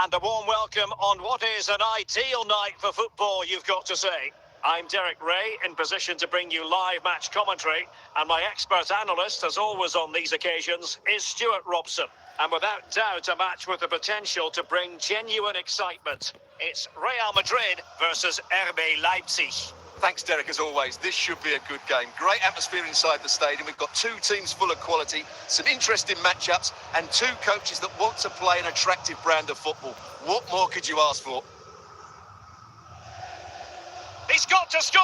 And a warm welcome on what is an ideal night for football, you've got to say. I'm Derek Ray, in position to bring you live match commentary, and my expert analyst, as always on these occasions, is Stuart Robson. And without doubt, a match with the potential to bring genuine excitement. It's Real Madrid versus RB Leipzig. Thanks, Derek, as always. This should be a good game. Great atmosphere inside the stadium. We've got two teams full of quality, some interesting matchups, and two coaches that want to play an attractive brand of football. What more could you ask for? He's got to score!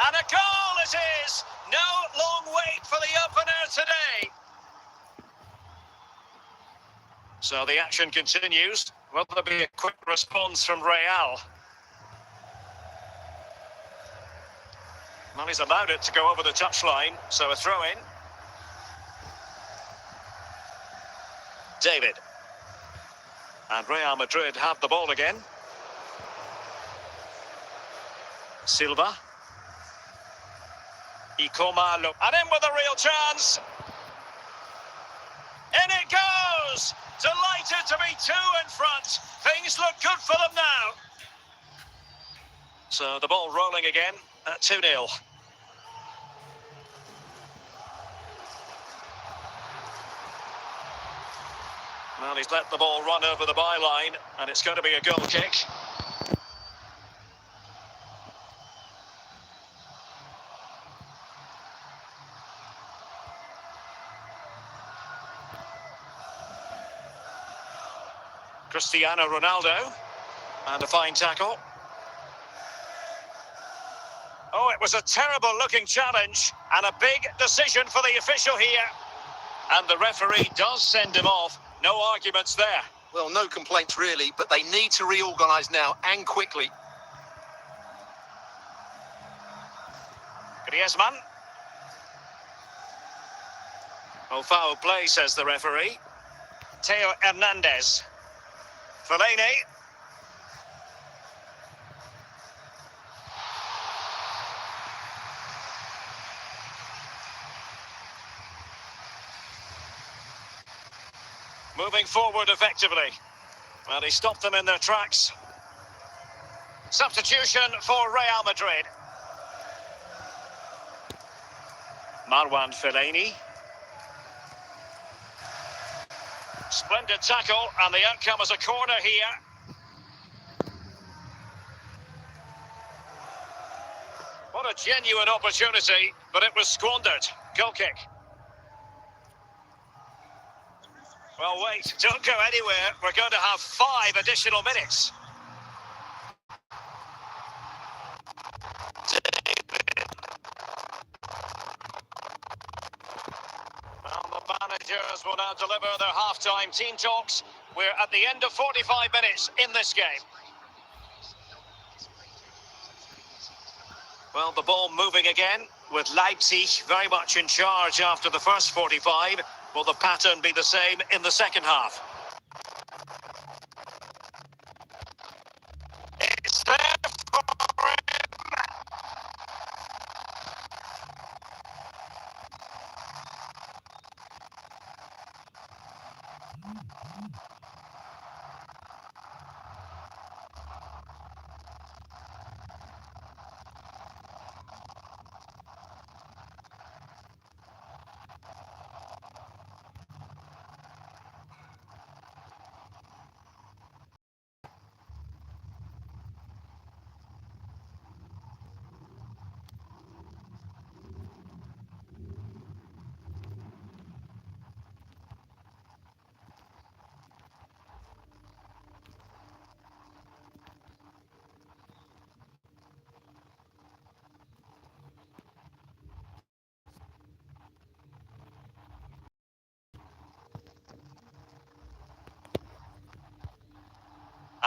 And a goal it is! No long wait for the opener today. So the action continues. Will there be a quick response from Real? Well, he's allowed it to go over the touchline, so a throw-in. David. And Real Madrid have the ball again. Silva. Ikoma, look, and in with a real chance. In it goes! Delighted to be two in front. Things look good for them now. So the ball rolling again at 2-0. Well, he's let the ball run over the byline, and it's going to be a goal kick. Cristiano Ronaldo, and a fine tackle. Oh, it was a terrible-looking challenge, and a big decision for the official here. And the referee does send him off. No arguments there. Well, no complaints really, but they need to reorganise now, and quickly. Griezmann. Oh, foul play, says the referee. Theo Hernandez. Fellaini. Moving forward effectively. Well, he stopped them in their tracks. Substitution for Real Madrid. Marwan Fellaini. Splendid tackle, and the outcome is a corner here. What a genuine opportunity, but it was squandered. Goal kick. Well, wait, don't go anywhere. We're going to have 5 additional minutes. Well, the managers will now deliver their half-time team talks. We're at the end of 45 minutes in this game. Well, the ball moving again, with Leipzig very much in charge after the first 45. Will the pattern be the same in the second half? It's there for him.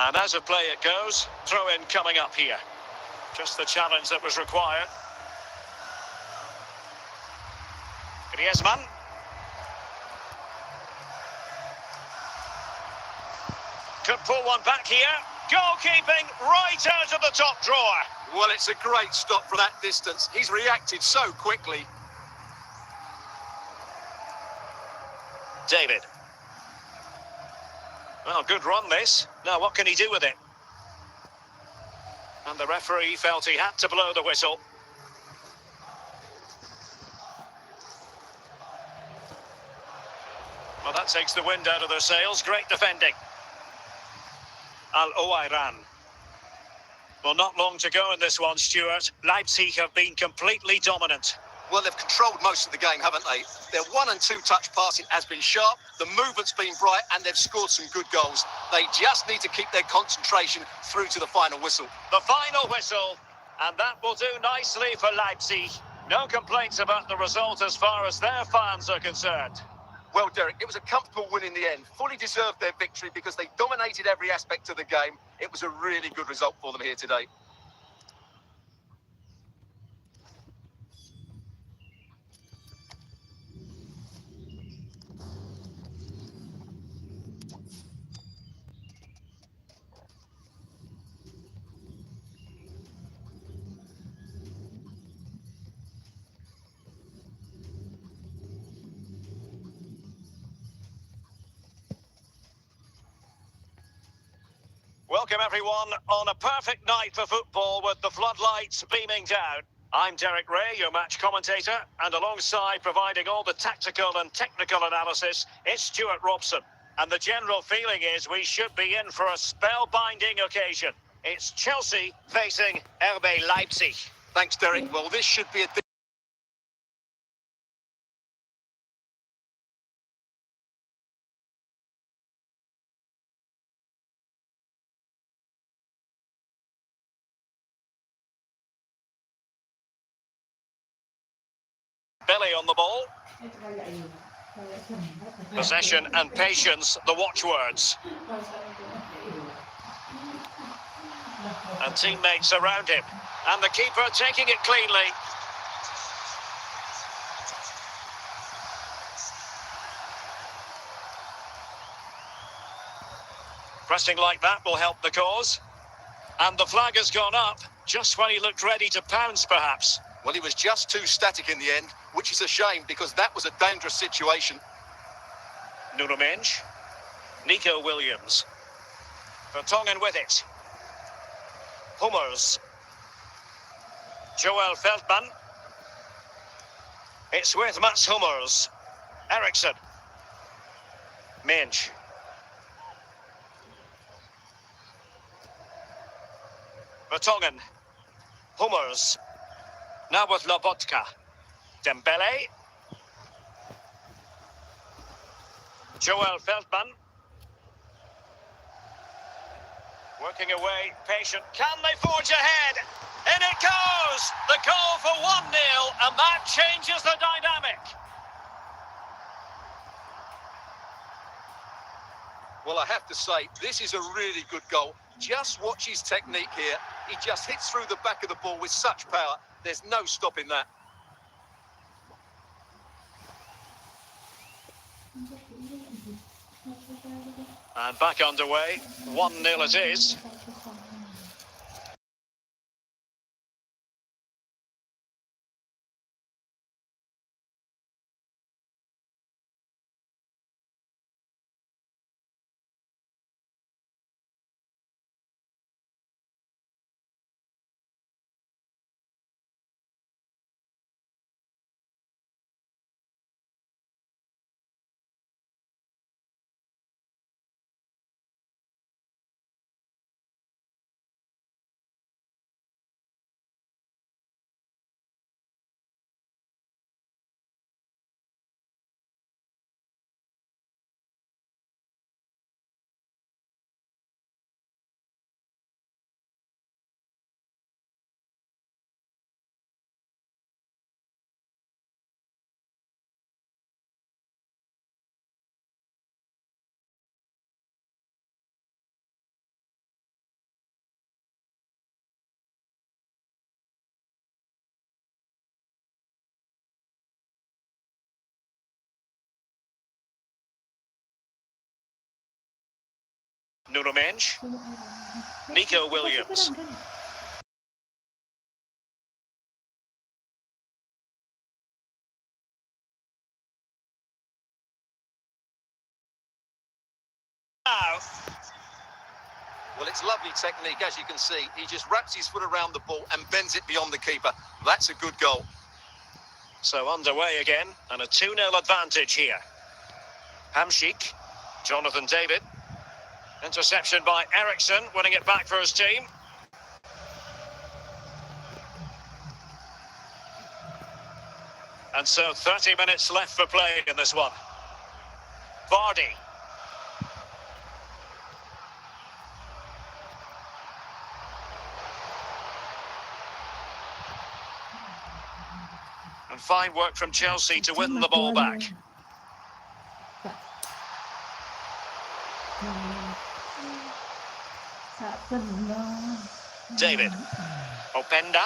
And as a play it goes, throw-in coming up here. Just the challenge that was required. Griezmann. Could pull one back here. Goalkeeping right out of the top drawer. Well, it's a great stop for that distance. He's reacted so quickly. David. Well, good run this. Now what can he do with it? And the referee felt he had to blow the whistle. Well, that takes the wind out of their sails. Great defending. Al-Owairan. Well, not long to go in this one, Stuart. Leipzig have been completely dominant. Well, they've controlled most of the game, haven't they? Their 1- and 2-touch passing has been sharp, the movement's been bright, and they've scored some good goals. They just need to keep their concentration through to the final whistle. The final whistle, and that will do nicely for Leipzig. No complaints about the result as far as their fans are concerned. Well, Derek, it was a comfortable win in the end. Fully deserved their victory because they dominated every aspect of the game. It was a really good result for them here today. Welcome everyone on a perfect night for football with the floodlights beaming down. I'm Derek Ray, your match commentator, and alongside providing all the tactical and technical analysis, it's Stuart Robson. And the general feeling is we should be in for a spellbinding occasion. It's Chelsea facing RB Leipzig. Thanks, Derek. Well, this should be a... Belly on the ball. Possession and patience, the watchwords. And teammates around him. And the keeper taking it cleanly. Pressing like that will help the cause. And the flag has gone up, just when he looked ready to pounce, perhaps. Well, he was just too static in the end, which is a shame because that was a dangerous situation. Nuno Mendes. Nico Williams. Vertonghen with it. Hummels. Joel Feldman. It's with Mats Hummels. Eriksson. Mendes. Vertonghen. Hummels. Now with Lobotka. Dembele. Joel Feldman. Working away, patient. Can they forge ahead? In it goes! The goal for 1-0, and that changes the dynamic. Well, I have to say, this is a really good goal. Just watch his technique here. He just hits through the back of the ball with such power. There's no stopping that. And back underway. 1-0 it is. Nuno Mendes. Nico Williams. Now, Well, it's lovely technique, as you can see. He just wraps his foot around the ball and bends it beyond the keeper. That's a good goal. so underway again, and a 2-0 advantage here. Hamsik, Jonathan David. Interception by Eriksson, winning it back for his team. And so 30 minutes left for play in this one. Vardy. And fine work from Chelsea to win the ball back. David. Openda.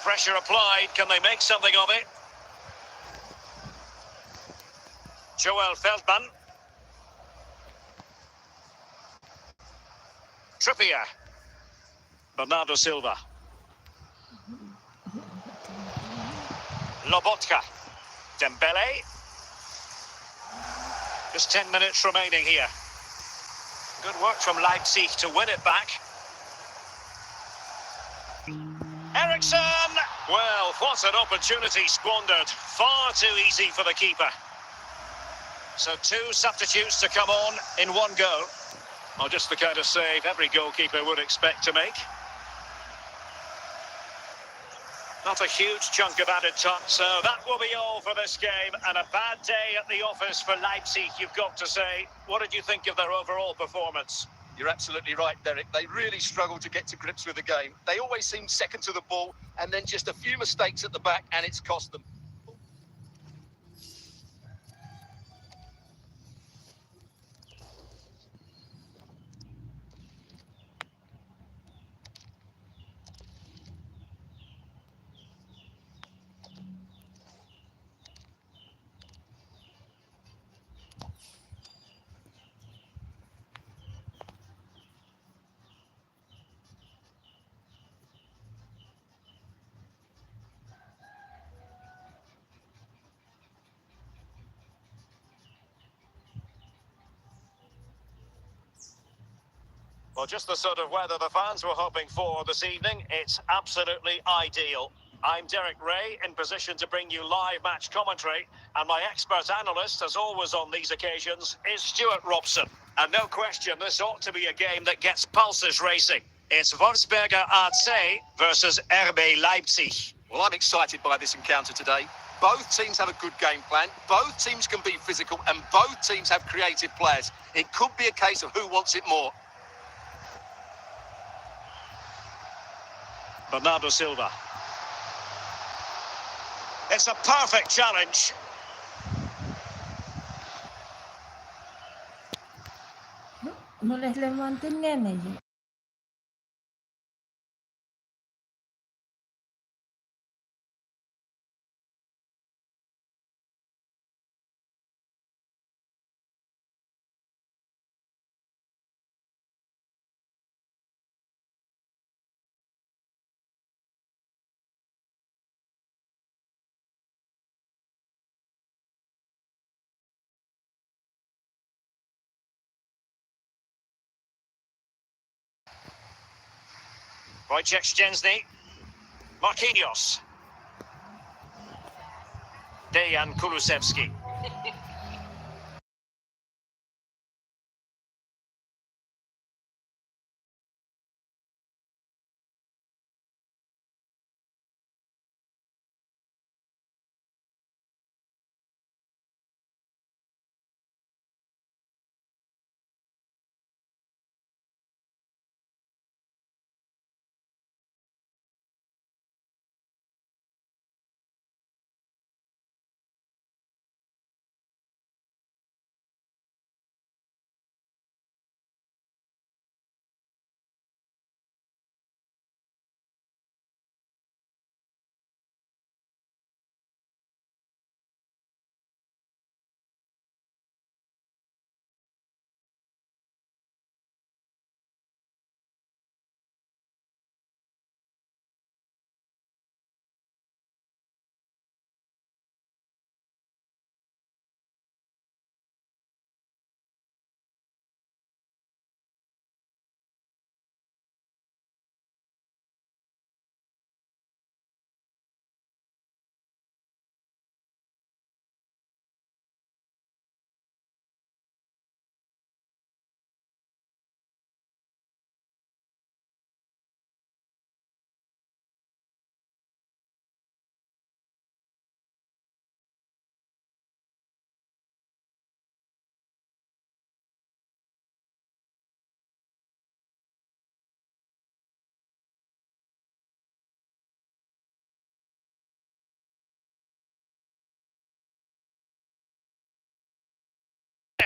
Pressure applied. Can they make something of it? Joel Feldman. Trippier. Bernardo Silva. Lobotka. Dembele. Just 10 minutes remaining here. Good work from Leipzig to win it back. Eriksson! Well, what an opportunity squandered. Far too easy for the keeper. So 2 substitutes to come on in one go. Oh, just the kind of save every goalkeeper would expect to make. Not a huge chunk of added time, so that will be all for this game. And a bad day at the office for Leipzig, you've got to say. What did you think of their overall performance? You're absolutely right, Derek. They really struggled to get to grips with the game. They always seemed second to the ball, and then just a few mistakes at the back, and it's cost them. Well, just the sort of weather the fans were hoping for this evening. It's absolutely ideal. I'm Derek Ray, in position to bring you live match commentary, and my expert analyst, as always on these occasions, is Stuart Robson. And no question, this ought to be a game that gets pulses racing. It's Wolfsberger AC versus RB Leipzig. Well, I'm excited by this encounter today. Both teams have a good game plan. Both teams can be physical, and both teams have creative players. It could be a case of who wants it more. Bernardo Silva. It's a perfect challenge. Nulis lemontin kan aja. Wojciech Szczęsny. Marquinhos. Dejan Kulusevski.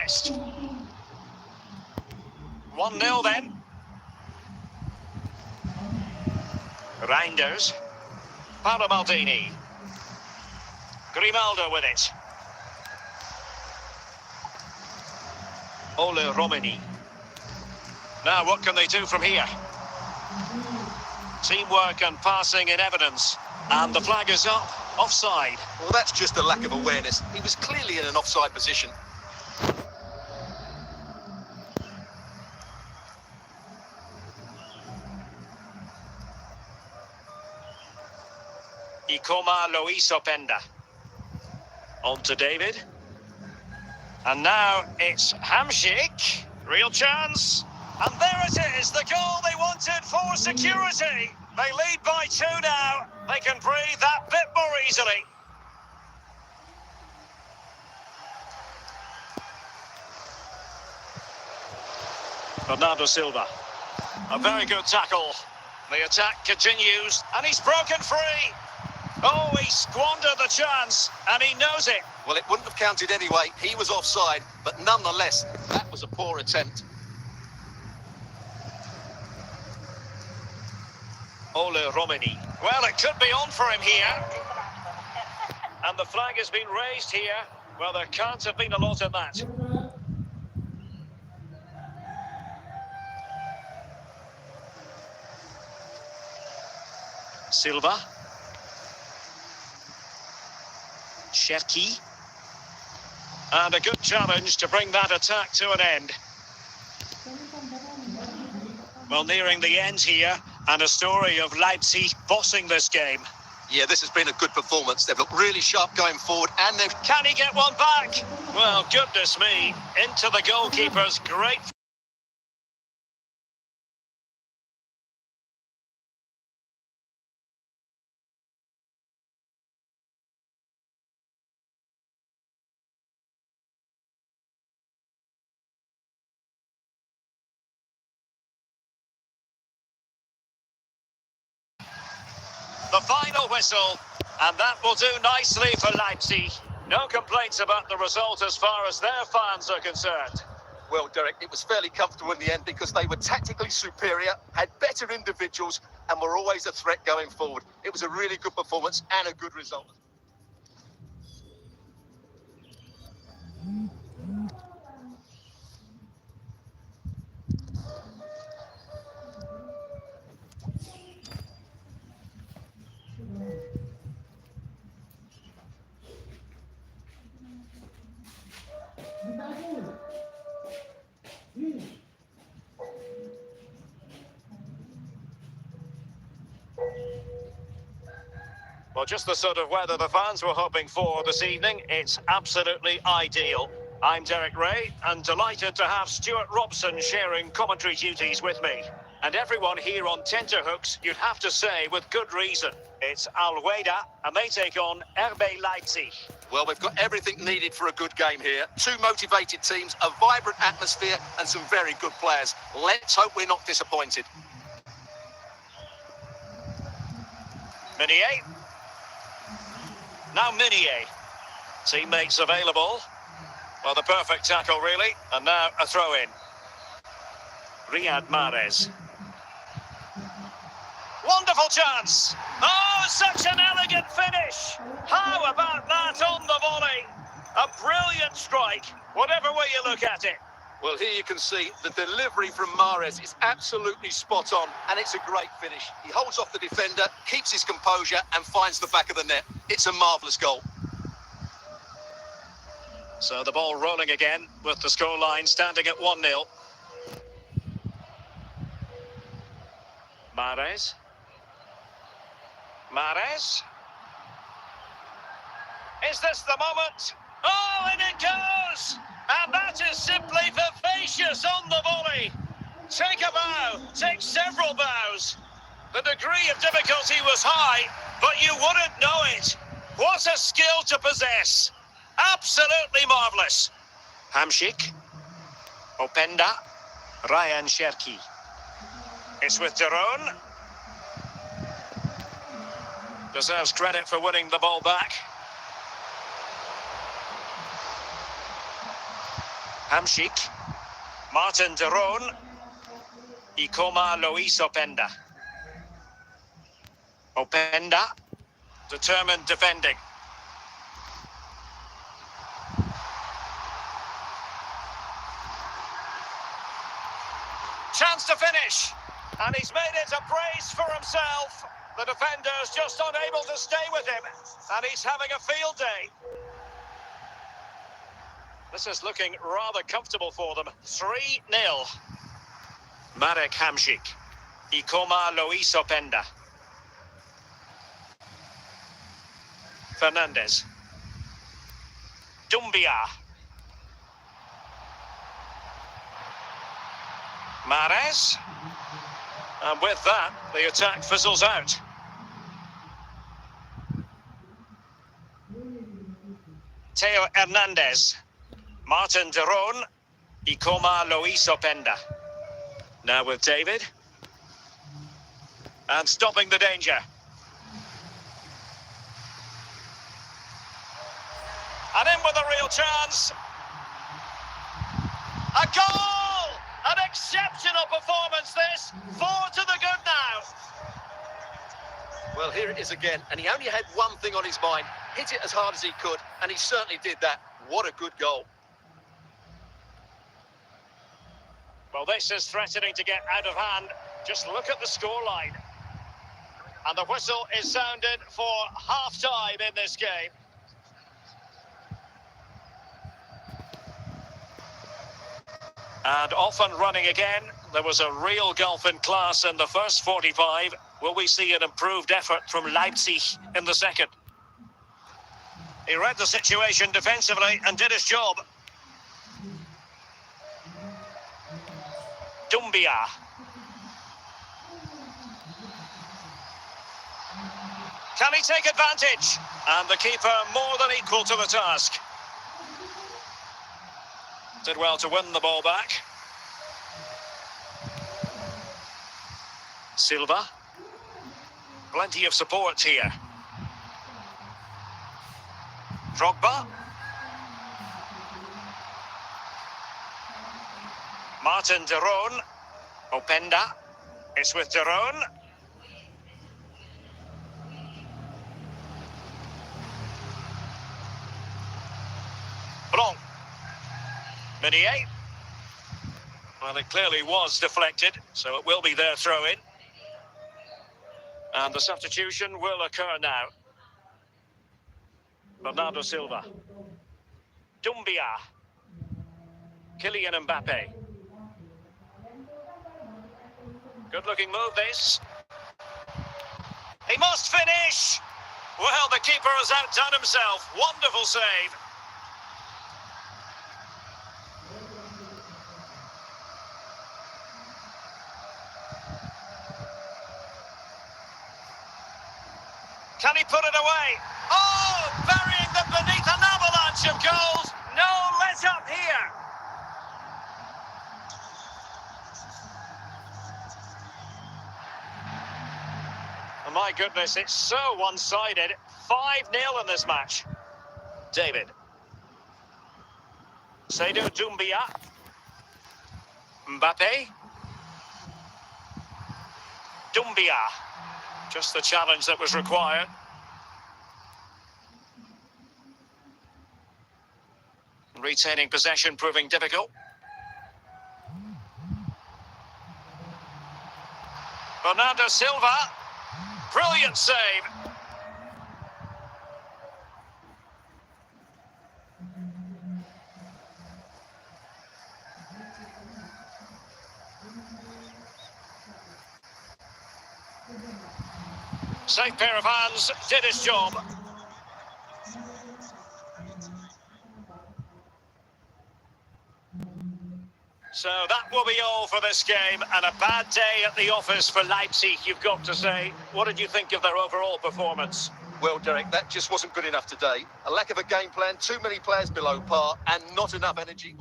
contest. 1-0 then. Reinders. Paolo Maldini. Grimaldo with it. Ole Romani. Now what can they do from here? Teamwork and passing in evidence. And the flag is up. Offside. Well, that's just a lack of awareness. He was clearly in an offside position. Ikoma Luis Openda. On to David. And now it's Hamsik. Real chance. And there it is, the goal they wanted for security. They lead by 2 now. They can breathe that bit more easily. Bernardo Silva. A very good tackle. The attack continues, and he's broken free. Oh, he squandered the chance, and he knows it. Well, it wouldn't have counted anyway. He was offside, but nonetheless, that was a poor attempt. Ole Romani. Well, it could be on for him here. And the flag has been raised here. Well, there can't have been a lot of that. Silva. Cherki. And a good challenge to bring that attack to an end. Well, nearing the end here, and a story of Leipzig bossing this game. Yeah, this has been a good performance. They've looked really sharp going forward, and they've... Can he get one back? Well, goodness me, into the goalkeeper's great... The final whistle, and that will do nicely for Leipzig. No complaints about the result as far as their fans are concerned. Well, Derek, it was fairly comfortable in the end because they were tactically superior, had better individuals, and were always a threat going forward. It was a really good performance and a good result. Well, just the sort of weather the fans were hoping for this evening. It's absolutely ideal. I'm Derek Ray, and delighted to have Stuart Robson sharing commentary duties with me. And everyone here on tenterhooks, you'd have to say with good reason. It's Al-Weda, and they take on RB Leipzig. Well, we've got everything needed for a good game here. Two motivated teams, a vibrant atmosphere, and some very good players. Let's hope we're not disappointed. Minier. Now Minier. Teammates available. Well, the perfect tackle, really. And now a throw-in. Riyad Mahrez. Wonderful chance. Oh, such an elegant finish. How about that on the volley? A brilliant strike, whatever way you look at it. Well, here you can see the delivery from Mahrez is absolutely spot on, and it's a great finish. He holds off the defender, keeps his composure, and finds the back of the net. It's a marvellous goal. So the ball rolling again, with the scoreline standing at 1-0. Mahrez. Mahrez. Is this the moment? Oh, and it goes! And that is simply vivacious on the volley. Take a bow, take several bows. The degree of difficulty was high, but you wouldn't know it. What a skill to possess. Absolutely marvellous. Hamsik. Openda. Ryan Cherki. It's with Daron. Deserves credit for winning the ball back. Hamsik, Martin de Roon, Ikoma Lois Openda. Openda, determined defending. Chance to finish, and he's made it a brace for himself. The defender's just unable to stay with him, and he's having a field day. This is looking rather comfortable for them. 3-0. Marek Hamsik, Ikoma Lois Openda. Fernandez. Dumbia. Mahrez. And with that, the attack fizzles out. Theo Hernandez. Martin de Roon. Ikoma Lois Openda. Now with David. And stopping the danger. And in with a real chance. A goal! An exceptional performance this. 4 to the good now. Well, here it is again, and he only had one thing on his mind. Hit it as hard as he could, and he certainly did that. What a good goal. Well, this is threatening to get out of hand. Just look at the scoreline. And the whistle is sounded for half-time in this game. And off and running again. There was a real gulf in class in the first 45. Will we see an improved effort from Leipzig in the second? He read the situation defensively and did his job. Dumbia. Can he take advantage? And the keeper more than equal to the task. Did well to win the ball back. Silva. Plenty of support here. Drogba. Martin de Roon. Openda. It's with de Roon. Blanc. Meunier. Well, it clearly was deflected, so it will be their throw-in. And the substitution will occur now. Bernardo Silva. Dumbia. Kylian Mbappe. Good-looking move, this. He must finish! Well, the keeper has outdone himself. Wonderful save. Can he put it away? Oh, burying them beneath an avalanche of goals. No let up here. Oh, my goodness, it's so one-sided. 5-0 in this match. David. Seydou Doumbia. Mbappe. Doumbia. Just the challenge that was required. Retaining possession proving difficult. Bernardo Silva. Brilliant save. Safe pair of hands, did his job. So that will be all for this game, and a bad day at the office for Leipzig, you've got to say. What did you think of their overall performance? Well, Derek, that just wasn't good enough today. A lack of a game plan, too many players below par, and not enough energy.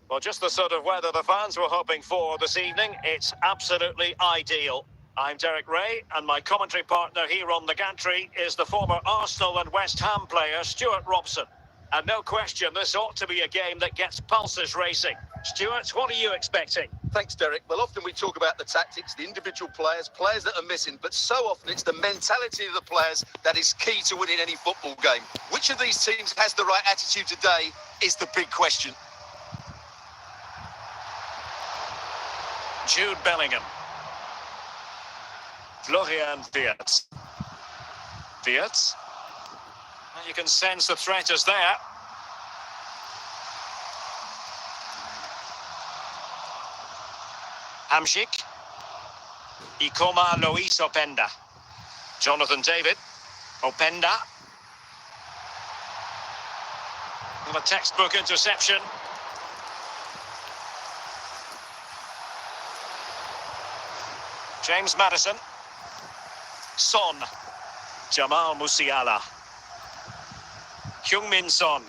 Well, just the sort of weather the fans were hoping for this evening. It's absolutely ideal. I'm Derek Ray, and my commentary partner here on the gantry is the former Arsenal and West Ham player, Stuart Robson. And no question, this ought to be a game that gets pulses racing. Stuart, what are you expecting? Thanks, Derek. Well, often we talk about the tactics, the individual players that are missing, but so often it's the mentality of the players that is key to winning any football game. Which of these teams has the right attitude today is the big question. Jude Bellingham. Florian Wirtz. Wirtz. You can sense the threat is there. Hamsik. Ikoma Luis Openda. Jonathan David. Openda. And a textbook interception. James Maddison. Son. Jamal Musiala. Heung-min Son.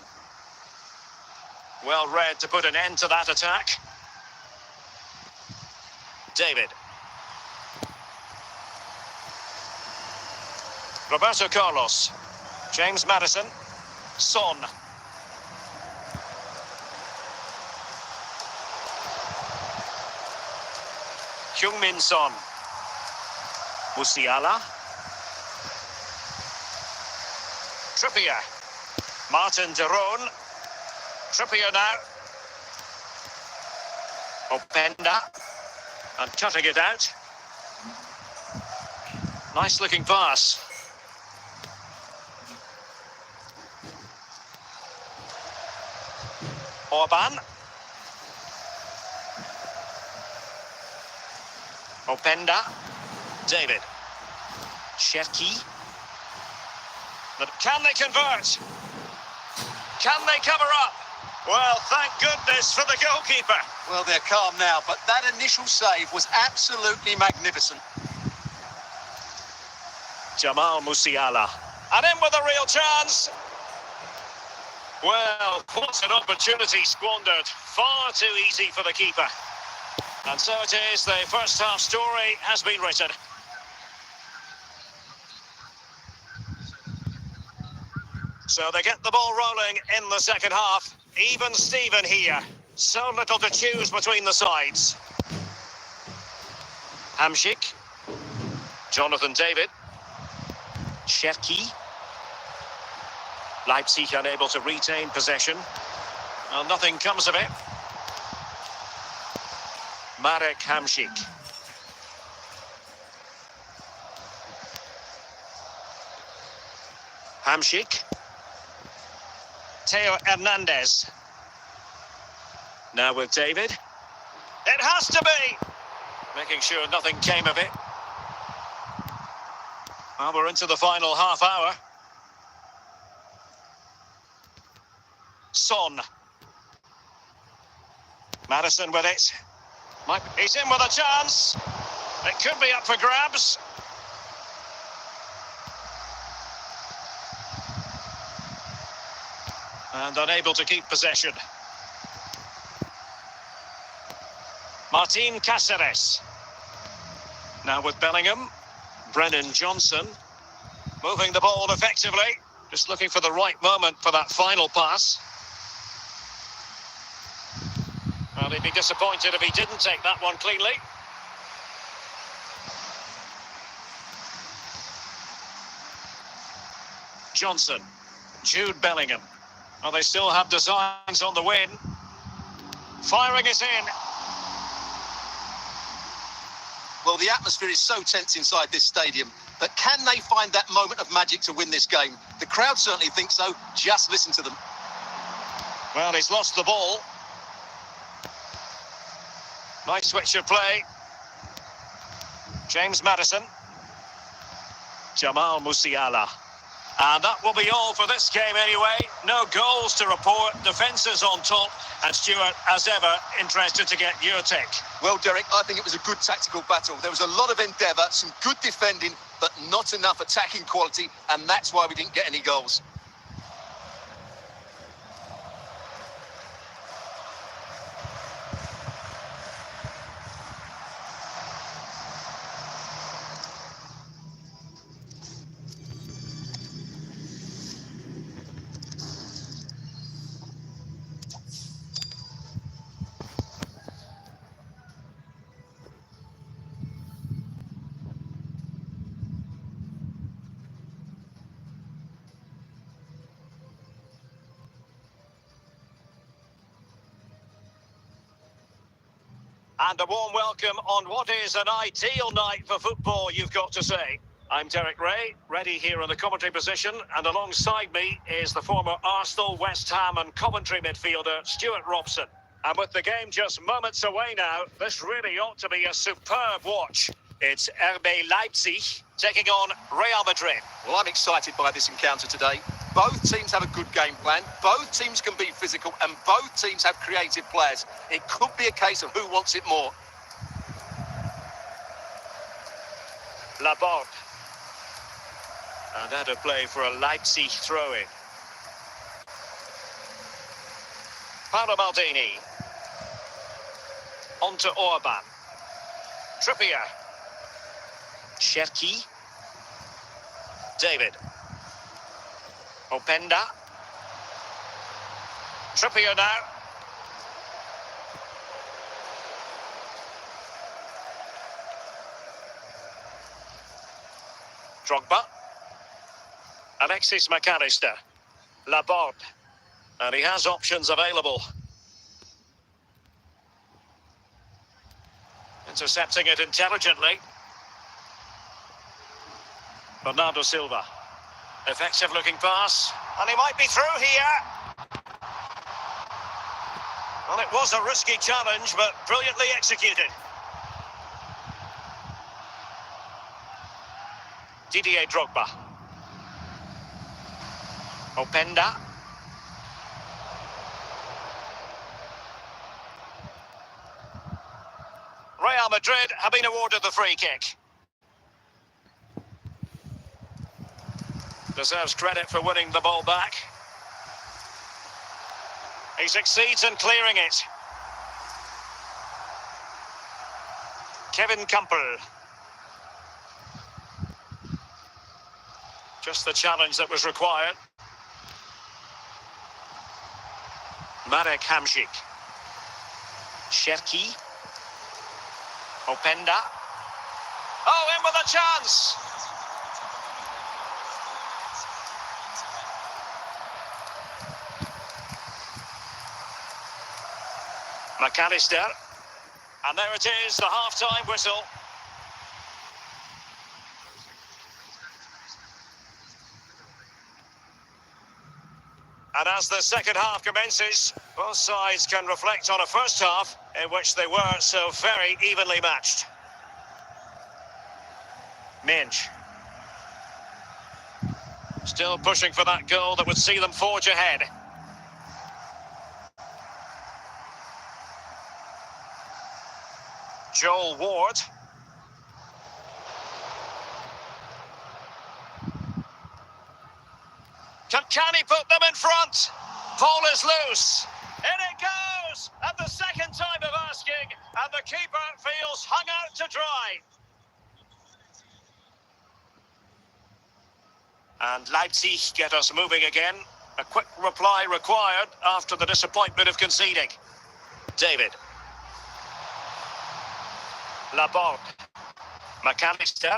Well read to put an end to that attack. David. Roberto Carlos. James Maddison. Son. Heung-min Son. Musiala. Trippier. Martin de Roon. Trippier now. Openda. And cutting it out. Nice looking pass. Orban. Openda. David. Cherki. But can they convert? Can they cover up? Well, thank goodness for the goalkeeper. Well, they're calm now, but that initial save was absolutely magnificent. Jamal Musiala. And in with a real chance. Well, what an opportunity squandered. Far too easy for the keeper. And so it is, the first half story has been written. So they get the ball rolling in the second half. Even Steven here. So little to choose between the sides. Hamsik. Jonathan David. Cherki. Leipzig unable to retain possession. Well, nothing comes of it. Marek Hamsik. Hamsik. Theo Hernandez. Now with David. It has to be! Making sure nothing came of it. Well, we're into the final half hour. Son. Maddison with it. He's in with a chance. It could be up for grabs. And unable to keep possession. Martin Cáceres. Now with Bellingham. Brennan Johnson. Moving the ball effectively. Just looking for the right moment for that final pass. Well, he'd be disappointed if he didn't take that one cleanly. Johnson. Jude Bellingham. Well, they still have designs on the win. Firing is in. Well, the atmosphere is so tense inside this stadium, but can they find that moment of magic to win this game? The crowd certainly think so. Just listen to them. Well, he's lost the ball. Nice switch of play. James Maddison. Jamal Musiala. And that will be all for this game anyway. No goals to report. Defences on top. And Stuart, as ever, interested to get your take. Well, Derek, I think it was a good tactical battle. There was a lot of endeavour, some good defending, but not enough attacking quality. And that's why we didn't get any goals. And a warm welcome on what is an ideal night for football, you've got to say. I'm Derek Ray, ready here in the commentary position, and alongside me is the former Arsenal, West Ham and Coventry midfielder, Stuart Robson. And with the game just moments away now, this really ought to be a superb watch. It's RB Leipzig taking on Real Madrid. Well, I'm excited by this encounter today. Both teams have a good game plan, both teams can be physical, and both teams have creative players. It could be a case of who wants it more. Laborde. And that a play for a Leipzig throw-in. Paolo Maldini. On to Orban. Trippier. Cherki. David. Openda. Trippier now. Drogba. Alexis McAllister. Laborde. And he has options available. Intercepting it intelligently. Bernardo Silva. Effective looking pass. And he might be through here. Well, it was a risky challenge, but brilliantly executed. Didier Drogba. Openda. Real Madrid have been awarded the free kick. Deserves credit for winning the ball back. He succeeds in clearing it. Kevin Campbell. Just the challenge that was required. Marek Hamšík. Cherki. Openda. Oh, in with a chance! McAllister. And there it is, the half-time whistle. And as the second half commences, both sides can reflect on a first half in which they were so very evenly matched. Minch. Still pushing for that goal that would see them forge ahead. Joel Ward. Can he put them in front? Ball is loose. In it goes! At the second time of asking, and the keeper feels hung out to dry. And Leipzig get us moving again. A quick reply required after the disappointment of conceding. David. Laborde. McAllister.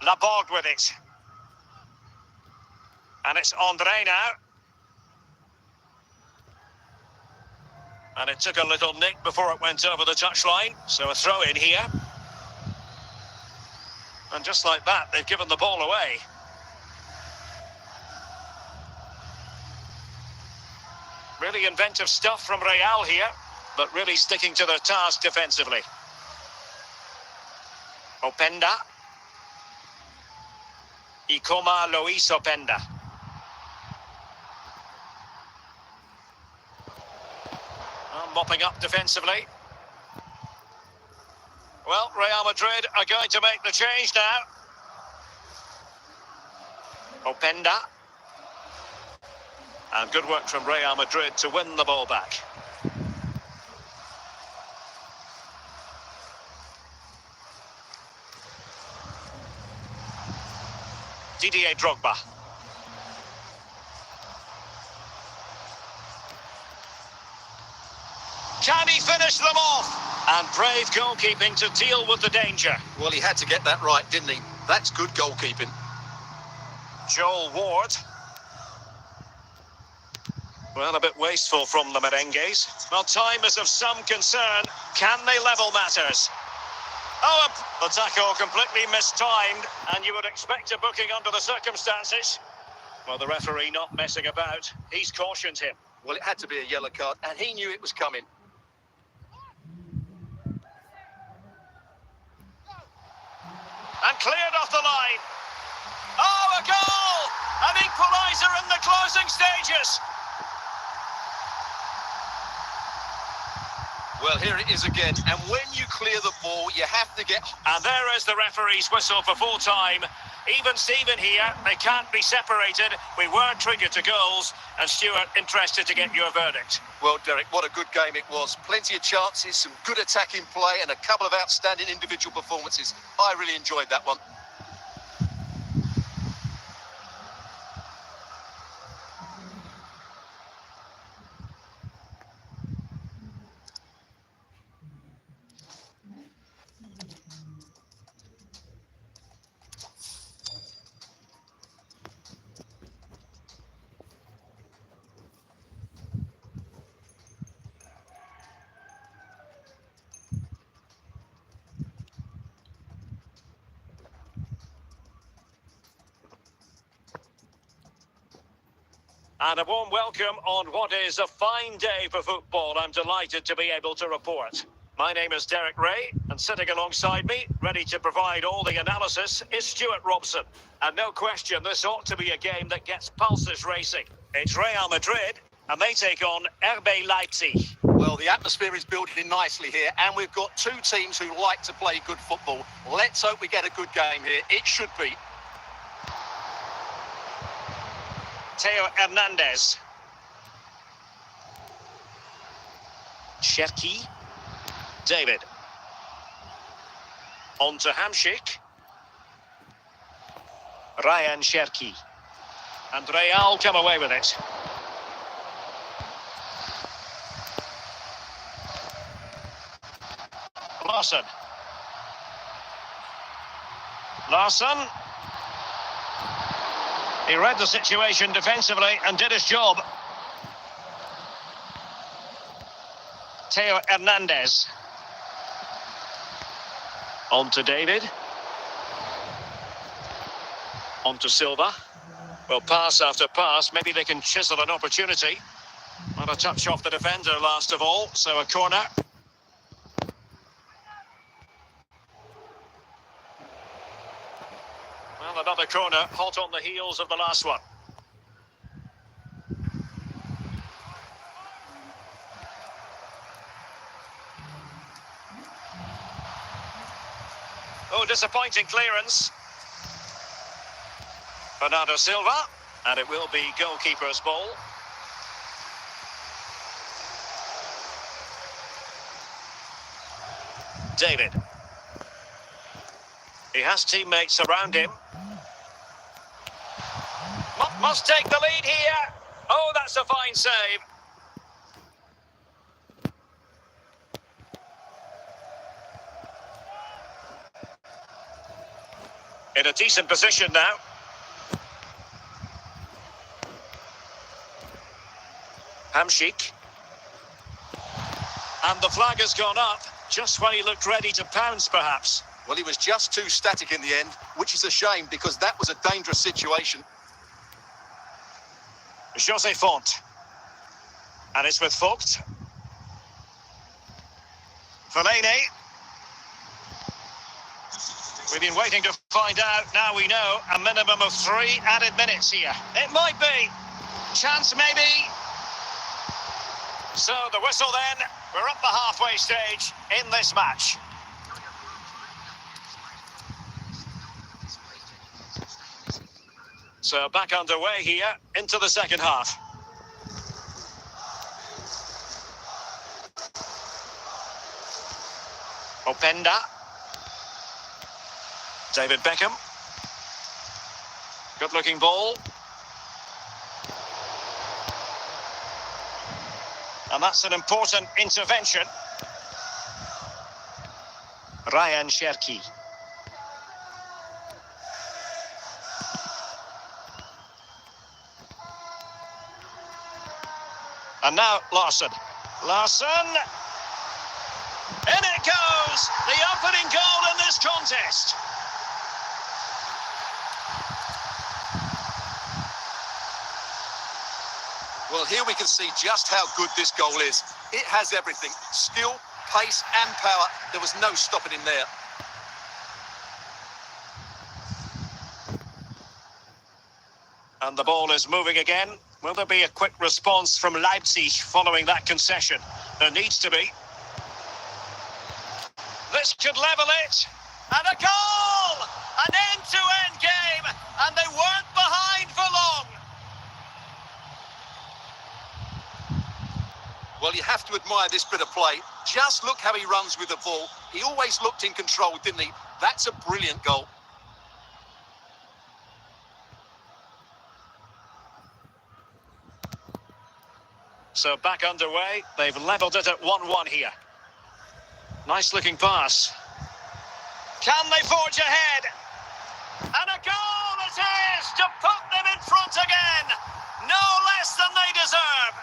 Laborde with it. And it's Andre now. And it took a little nick before it went over the touchline. So a throw in here. And just like that, they've given the ball away. Really inventive stuff from Real here, but really sticking to their task defensively. Openda. Ikoma Luis Openda. Mopping up defensively. Well, Real Madrid are going to make the change now. Openda. And good work from Real Madrid to win the ball back. Didier Drogba. Can he finish them off? And brave goalkeeping to deal with the danger. Well, he had to get that right, didn't he? That's good goalkeeping. Joel Ward. Well, a bit wasteful from the merengues. Well, time is of some concern. Can they level matters? Oh, the tackle completely mistimed, and you would expect a booking under the circumstances. Well, the referee not messing about. He's cautioned him. Well, it had to be a yellow card, and he knew it was coming. And cleared off the line. Oh, a goal! An equaliser in the closing stages. Well, here it is again, and when you clear the ball, you have to get... And there is the referee's whistle for full time. Even Steven here, they can't be separated. We were triggered to goals, and Stuart, interested to get your verdict. Well, Derek, what a good game it was. Plenty of chances, some good attacking play, and a couple of outstanding individual performances. I really enjoyed that one. And a warm welcome on what is a fine day for football. I'm delighted to be able to report. My name is Derek Ray, and sitting alongside me, ready to provide all the analysis, is Stuart Robson. And no question, this ought to be a game that gets pulses racing. It's Real Madrid, and they take on RB Leipzig. Well, the atmosphere is building nicely here, and we've got two teams who like to play good football. Let's hope we get a good game here. It should be. Theo Hernandez. Cherki. David. On to Hamšík. Ryan Cherki. And Real come away with it. Larson. Larson. He read the situation defensively and did his job. Theo Hernandez. On to David. On to Silva. Well, pass after pass. Maybe they can chisel an opportunity. Not a touch off the defender last of all, so a corner. Well, another corner, hot on the heels of the last one. Oh, disappointing clearance. Bernardo Silva, and it will be goalkeeper's ball. David. He has teammates around him. Must take the lead here. Oh, that's a fine save. In a decent position now. Hamšík. And the flag has gone up, just when he looked ready to pounce, perhaps. Well, he was just too static in the end, which is a shame because that was a dangerous situation. José Font. And it's with Vogt. Fellaini. We've been waiting to find out. Now we know a minimum of 3 added minutes here. It might be. Chance maybe. So the whistle then. We're up the halfway stage in this match. So back underway here into the second half. Openda. David Beckham. Good looking ball. And that's an important intervention. Ryan Cherki. And now Larsson. Larsson! In it goes! The opening goal in this contest. Well, here we can see just how good this goal is. It has everything. Skill, pace and power. There was no stopping him there. And the ball is moving again. Will there be a quick response from Leipzig following that concession? There needs to be. This could level it. And a goal! An end-to-end game. And they weren't behind for long. Well, you have to admire this bit of play. Just look how he runs with the ball. He always looked in control, didn't he? That's a brilliant goal. So back underway. They've levelled it at 1-1 here. Nice looking pass. Can they forge ahead? And a goal it is to put them in front again. No less than they deserve.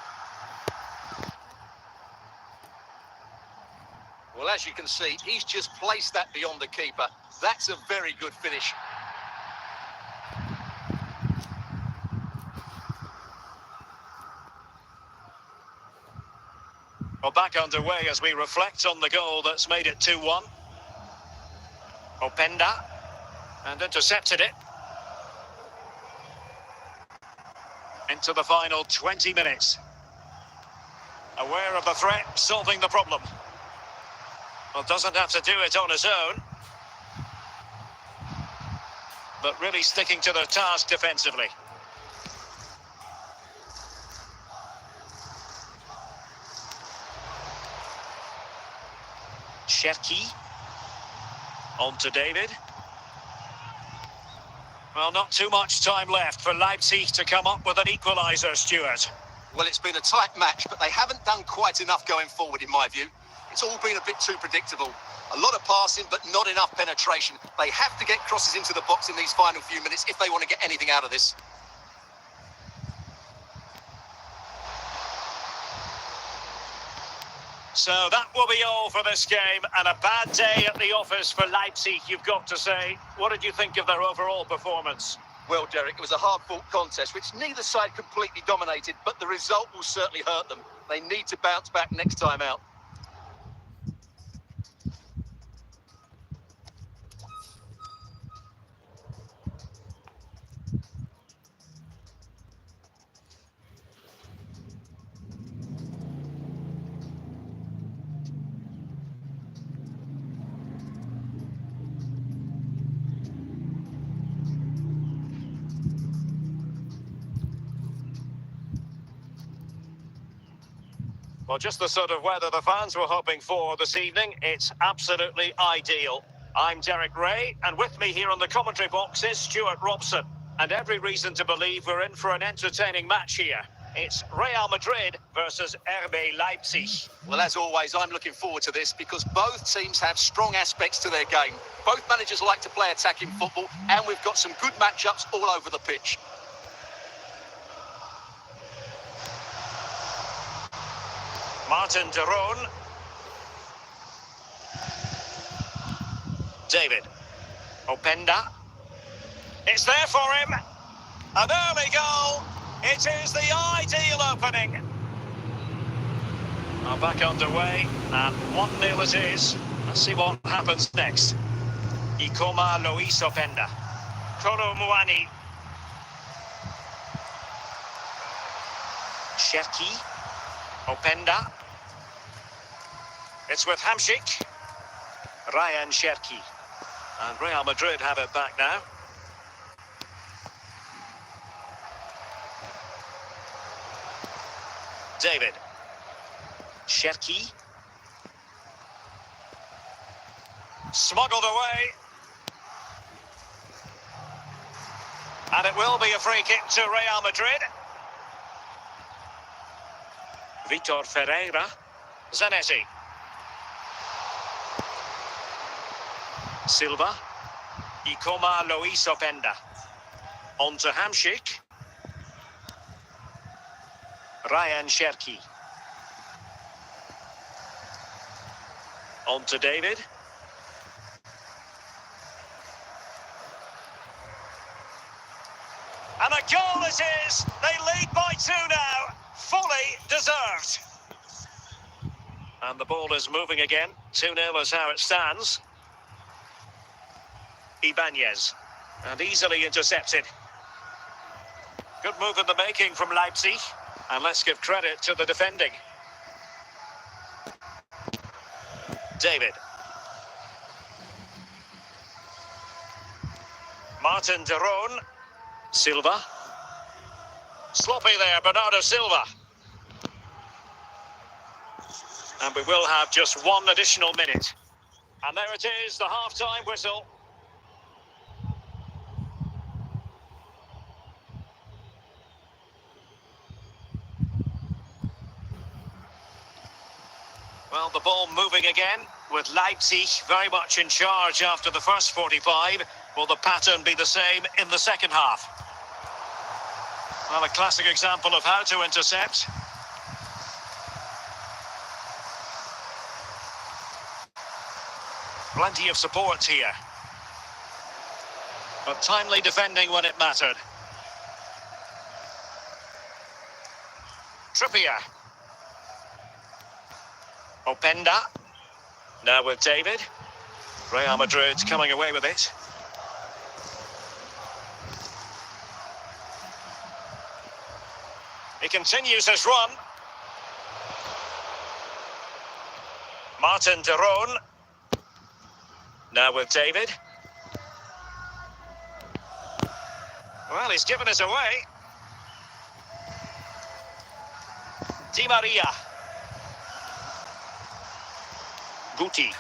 Well, as you can see, he's just placed that beyond the keeper. That's a very good finish. Well, back underway as we reflect on the goal that's made it 2-1. Openda, and intercepted it. Into the final 20 minutes. Aware of the threat, solving the problem. Well, doesn't have to do it on his own. But really sticking to their task defensively. Cherki. On to David. Well, not too much time left for Leipzig to come up with an equaliser, Stuart. Well, it's been a tight match, but they haven't done quite enough going forward, in my view. It's all been a bit too predictable. A lot of passing, but not enough penetration. They have to get crosses into the box in these final few minutes if they want to get anything out of this. So that will be all for this game, and a bad day at the office for Leipzig, you've got to say. What did you think of their overall performance? Well, Derek, it was a hard-fought contest, which neither side completely dominated, but the result will certainly hurt them. They need to bounce back next time out. Well, just the sort of weather the fans were hoping for this evening. It's absolutely ideal. I'm Derek Ray, and with me here on the commentary box is Stuart Robson. And every reason to believe we're in for an entertaining match here. It's Real Madrid versus RB Leipzig. Well, as always, I'm looking forward to this because both teams have strong aspects to their game. Both managers like to play attacking football, and we've got some good matchups all over the pitch. Martin de Roon. David. Openda. It's there for him. An early goal. It is the ideal opening. Now back underway, and 1-0 it is. Let's see what happens next. Ikoma Luis Openda. Kolo Muani. Cherki. Openda. It's with Hamšík. Ryan Cherki. And Real Madrid have it back now. David. Cherki. Smuggled away. And it will be a free kick to Real Madrid. Vitor Ferreira. Zanetti. Silva. Ikoma Luis Openda. On to Hamšík. Ryan Cherki. On to David. And a goal it is! They lead by 2 now. Fully deserved. And the ball is moving again. 2-0 is how it stands. Ibanez. And easily intercepted. Good move in the making from Leipzig. And let's give credit to the defending. David. Martin de Roon. Silva. Sloppy there, Bernardo Silva. And we will have just 1 additional minute. And there it is, the half-time whistle. Well, the ball moving again, with Leipzig very much in charge after the first 45. Will the pattern be the same in the second half? Well, a classic example of how to intercept. Plenty of support here. But timely defending when it mattered. Trippier. Openda. Now with David. Real Madrid coming away with it. He continues his run. Martin de Roon. Now with David. Well, he's given us away. Di Maria. Guti.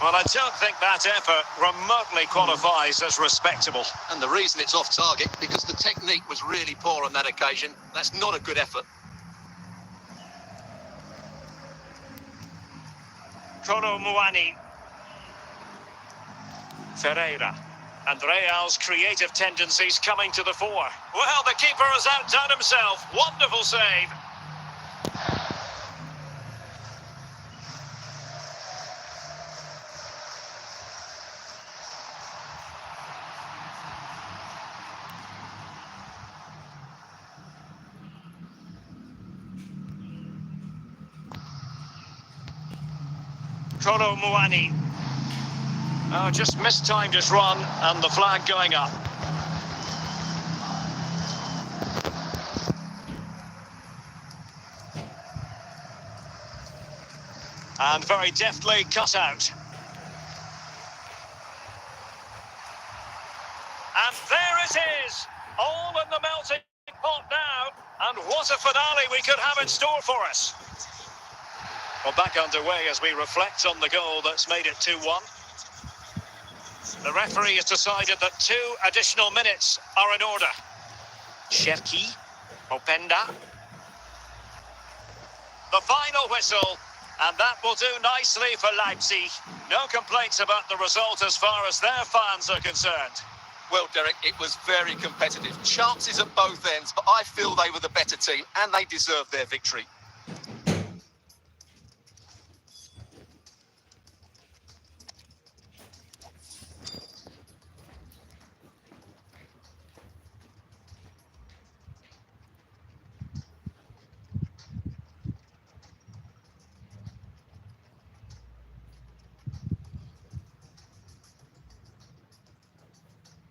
Well, I don't think that effort remotely qualifies as respectable. And the reason it's off target, because the technique was really poor on that occasion. That's not a good effort. Kolo Muani. Ferreira. And Real's creative tendencies coming to the fore. Well, the keeper has outdone himself. Wonderful save. Kolo Muani. Oh, just mistimed his run and the flag going up. And very deftly cut out. And there it is! All in the melting pot now. And what a finale we could have in store for us. Well, back underway as we reflect on the goal that's made it 2-1. The referee has decided that 2 additional minutes are in order. Cherki, Openda. The final whistle, and that will do nicely for Leipzig. No complaints about the result as far as their fans are concerned. Well, Derek, it was very competitive. Chances at both ends, but I feel they were the better team and they deserved their victory.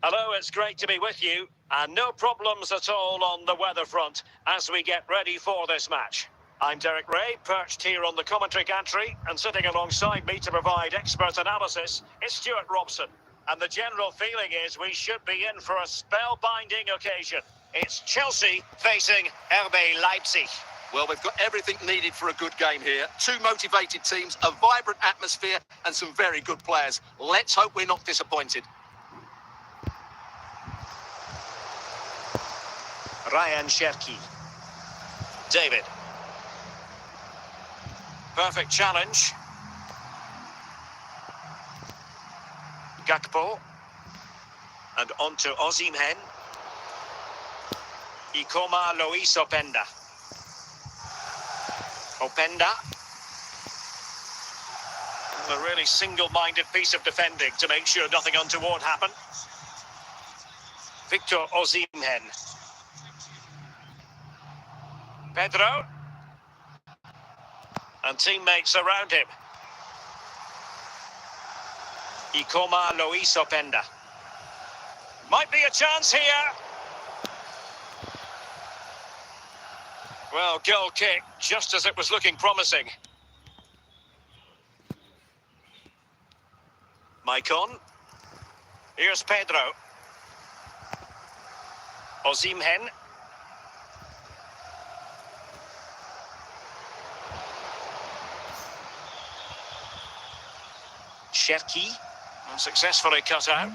Hello, it's great to be with you, and no problems at all on the weather front as we get ready for this match. I'm Derek Ray, perched here on the commentary gantry, and sitting alongside me to provide expert analysis is Stuart Robson. And the general feeling is we should be in for a spellbinding occasion. It's Chelsea facing RB Leipzig. Well, we've got everything needed for a good game here. 2 motivated teams, a vibrant atmosphere, and some very good players. Let's hope we're not disappointed. Ryan Cherki. David. Perfect challenge. Gakpo. And on to Osimhen. Ikoma Lois Openda. Openda. A really single-minded piece of defending to make sure nothing untoward happened. Victor Osimhen. Pedro. And teammates around him. Ikoma Luis Openda. Might be a chance here. Well, goal kick, just as it was looking promising. Maicon. Here's Pedro. Osimhen. Cherki. Successfully cut out.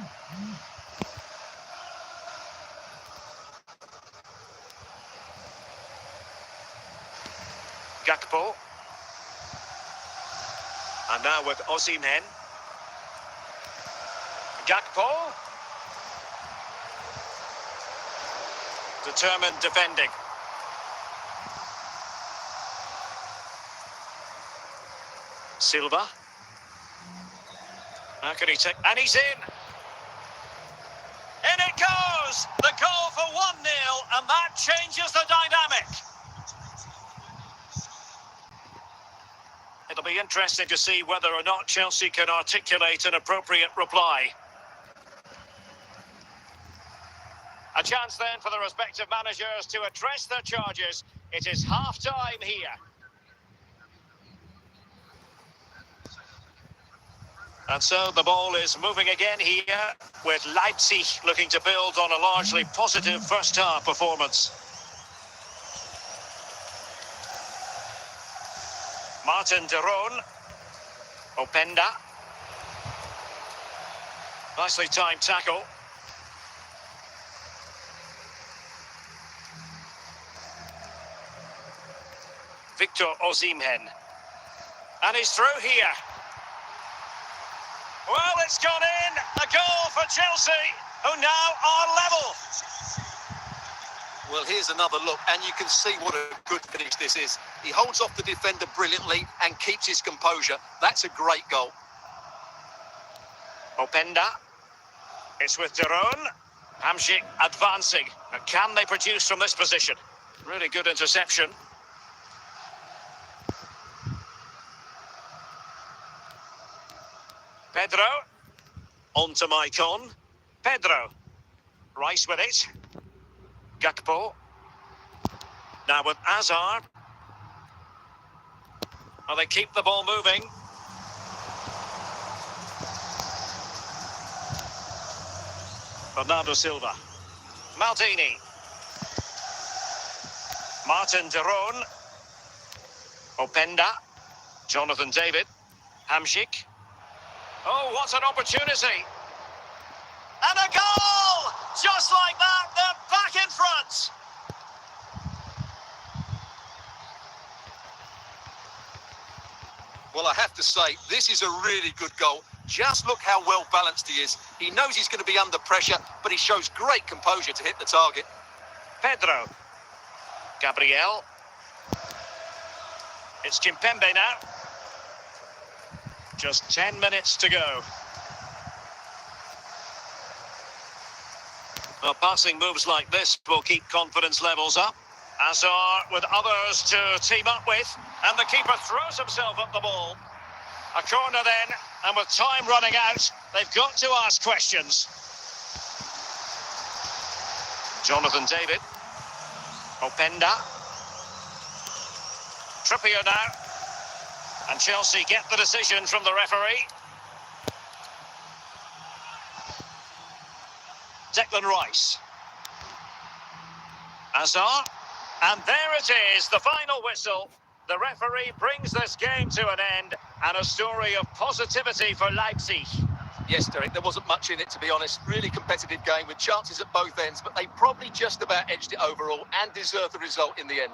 Gakpo. And now with Osimhen. Gakpo. Determined defending. Silva. How can he take... And he's in! In it goes! The goal for 1-0, and that changes the dynamic. It'll be interesting to see whether or not Chelsea can articulate an appropriate reply. A chance then for the respective managers to address their charges. It is half-time here. And so the ball is moving again here, with Leipzig looking to build on a largely positive first-half performance. Martin de Roon. Openda. Nicely timed tackle. Victor Osimhen. And he's through here. Well, it's gone in. A goal for Chelsea, who now are level. Well, here's another look, and you can see what a good finish this is. He holds off the defender brilliantly and keeps his composure. That's a great goal. Openda. It's with de Roon. Hamsik advancing. And can they produce from this position? Really good interception. Pedro. On to Maicon. Pedro. Rice with it. Gakpo. Now with Azar. Well, they keep the ball moving. Bernardo Silva. Maldini. Martin de Roon. Openda. Jonathan David. Hamsik. Oh, what an opportunity. And a goal! Just like that, they're back in front. Well, I have to say, this is a really good goal. Just look how well balanced he is. He knows he's going to be under pressure, but he shows great composure to hit the target. Pedro. Gabriel. It's Kimpembe now. Just 10 minutes to go. Well, passing moves like this will keep confidence levels up. Azar with others to team up with. And the keeper throws himself at the ball. A corner then, and with time running out, they've got to ask questions. Jonathan David. Openda. Trippier now. And Chelsea get the decision from the referee. Declan Rice. Azar. And there it is, the final whistle. The referee brings this game to an end, and a story of positivity for Leipzig. Yes, Derek, there wasn't much in it, to be honest. Really competitive game with chances at both ends, but they probably just about edged it overall and deserved the result in the end.